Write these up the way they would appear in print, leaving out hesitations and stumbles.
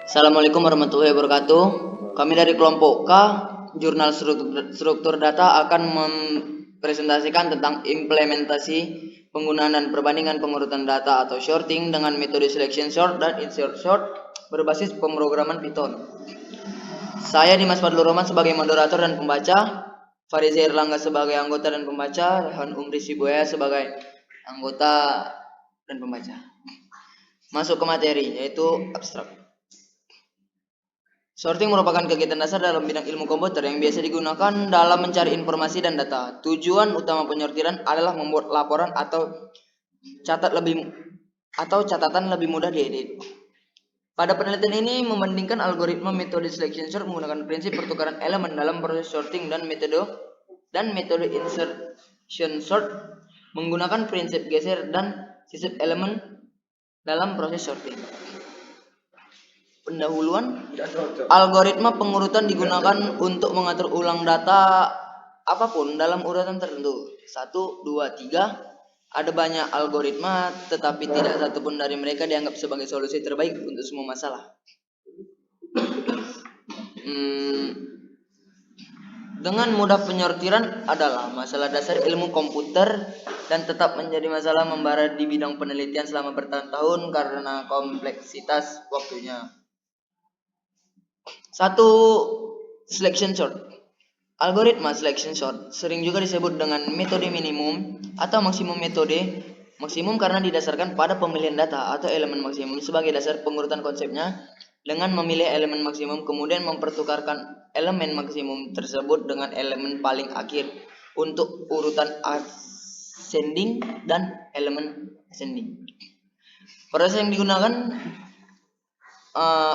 Assalamualaikum warahmatullahi wabarakatuh. Kami dari kelompok K, Jurnal Struktur Data akan mempresentasikan tentang implementasi penggunaan dan perbandingan pengurutan data atau sorting dengan metode selection sort dan insert sort berbasis pemrograman Python. Saya Dimas Fadlur Rahman sebagai moderator dan pembaca, Fariza Erlangga sebagai anggota dan pembaca, Rehan Umri Sibuaya sebagai anggota dan pembaca. Masuk ke materi, yaitu abstrak. Sorting merupakan kegiatan dasar dalam bidang ilmu komputer yang biasa digunakan dalam mencari informasi dan data. Tujuan utama penyortiran adalah membuat laporan atau catatan lebih mudah diedit. Pada penelitian ini membandingkan algoritma metode selection sort menggunakan prinsip pertukaran elemen dalam proses sorting dan metode insertion sort menggunakan prinsip geser dan sisip elemen dalam proses sorting. Pendahuluan, algoritma pengurutan digunakan untuk mengatur ulang data apapun dalam urutan tertentu. 1, 2, 3. Ada banyak algoritma, tetapi tidak satupun dari mereka dianggap sebagai solusi terbaik untuk semua masalah. Dengan mudah penyortiran adalah masalah dasar ilmu komputer dan tetap menjadi masalah membara di bidang penelitian selama bertahun-tahun karena kompleksitas waktunya. 1. Selection sort. Algoritma selection sort sering juga disebut dengan metode minimum atau maksimum metode. Maksimum karena didasarkan pada pemilihan data atau elemen maksimum sebagai dasar pengurutan konsepnya. Dengan memilih elemen maksimum kemudian mempertukarkan elemen maksimum tersebut dengan elemen paling akhir untuk urutan ascending dan elemen ascending. Proses yang digunakan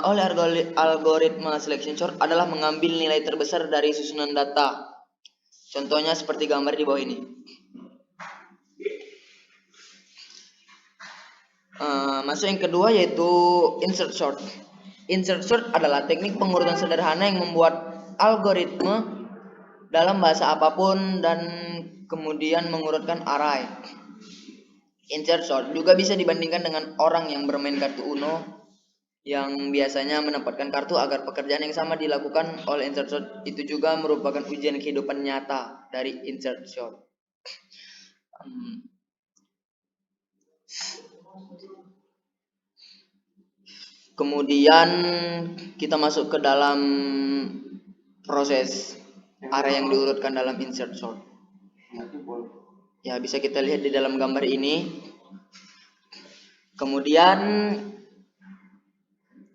oleh algoritma selection sort adalah mengambil nilai terbesar dari susunan data. Contohnya seperti gambar di bawah ini. Masuk yang kedua yaitu insert sort. Insert sort adalah teknik pengurutan sederhana yang membuat algoritma dalam bahasa apapun dan kemudian mengurutkan array. Insert sort juga bisa dibandingkan dengan orang yang bermain kartu Uno yang biasanya menempatkan kartu agar pekerjaan yang sama dilakukan oleh insert sort. Itu juga merupakan ujian kehidupan nyata dari insert sort. Kemudian kita masuk ke dalam proses array yang diurutkan dalam insert sort. Ya, bisa kita lihat di dalam gambar ini. Kemudian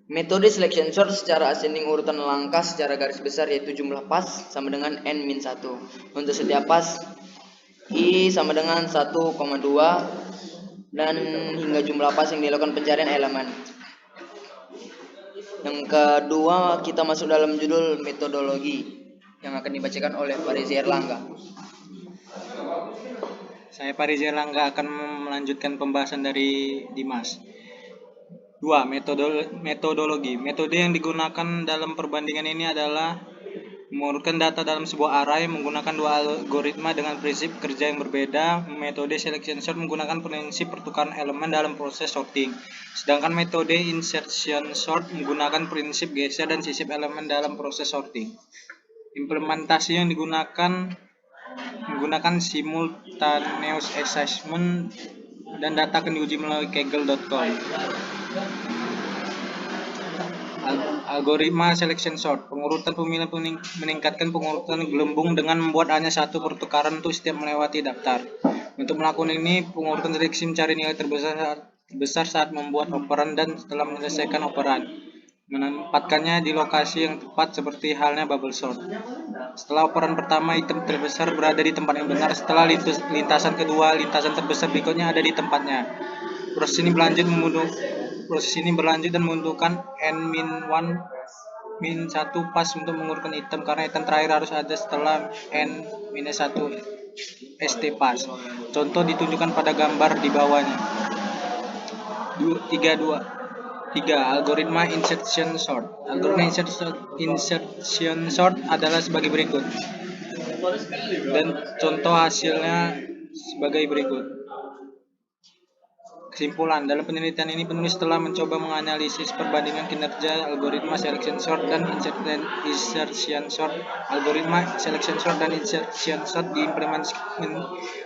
metode selection sort secara ascending urutan langkah secara garis besar yaitu jumlah pas sama dengan n-1. Untuk setiap pas i sama dengan 1,2 dan hingga jumlah pas yang dilakukan pencarian elemen. Yang kedua kita masuk dalam judul metodologi yang akan dibacakan oleh Fariza Erlangga. Saya Fariza Erlangga akan melanjutkan pembahasan dari Dimas. 2. Metodologi. Metode yang digunakan dalam perbandingan ini adalah mengurutkan data dalam sebuah array menggunakan dua algoritma dengan prinsip kerja yang berbeda. Metode selection sort menggunakan prinsip pertukaran elemen dalam proses sorting. Sedangkan metode insertion sort menggunakan prinsip geser dan sisip elemen dalam proses sorting. Implementasi yang menggunakan simultaneous assessment dan data akan diuji melalui kaggle.com. Algoritma selection sort. Pengurutan pemilihan meningkatkan pengurutan gelembung dengan membuat hanya satu pertukaran untuk setiap melewati daftar. Untuk melakukan ini, pengurutan seleksi mencari nilai terbesar saat membuat operan dan setelah menyelesaikan operan, menempatkannya di lokasi yang tepat seperti halnya bubble sort. Setelah operan pertama, item terbesar berada di tempat yang benar. Setelah lintasan kedua, lintasan terbesar berikutnya ada di tempatnya. Proses ini berlanjut dan membutuhkan n-1 pas untuk mengurutkan item karena item terakhir harus ada setelah n-1 st pas. Contoh ditunjukkan pada gambar di bawahnya. 3. Algoritma insertion sort. Algoritma insertion sort adalah sebagai berikut. Dan contoh hasilnya sebagai berikut. Kesimpulan, dalam penelitian ini penulis telah mencoba menganalisis perbandingan kinerja algoritma selection sort dan insertion sort. Algoritma selection sort dan insertion sort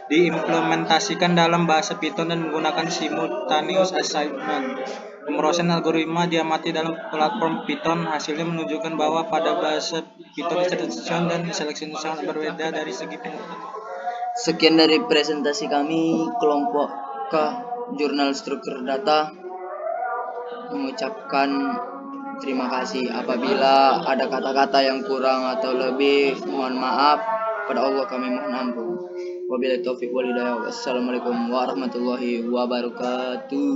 diimplementasikan dalam bahasa Python dan menggunakan simultaneous assignment. Pemrosesan algoritma diamati dalam platform Python. Hasilnya menunjukkan bahwa pada bahasa Python insertion dan selection sort berbeda dari segi pengurutan. Sekian dari presentasi kami kelompok K Jurnal Struktur Data. Mengucapkan terima kasih. Apabila ada kata-kata yang kurang atau lebih, mohon maaf. Pada Allah kami mohon ampun. Wabillahi taufiq wal hidayah. Wassalamualaikum warahmatullahi wabarakatuh.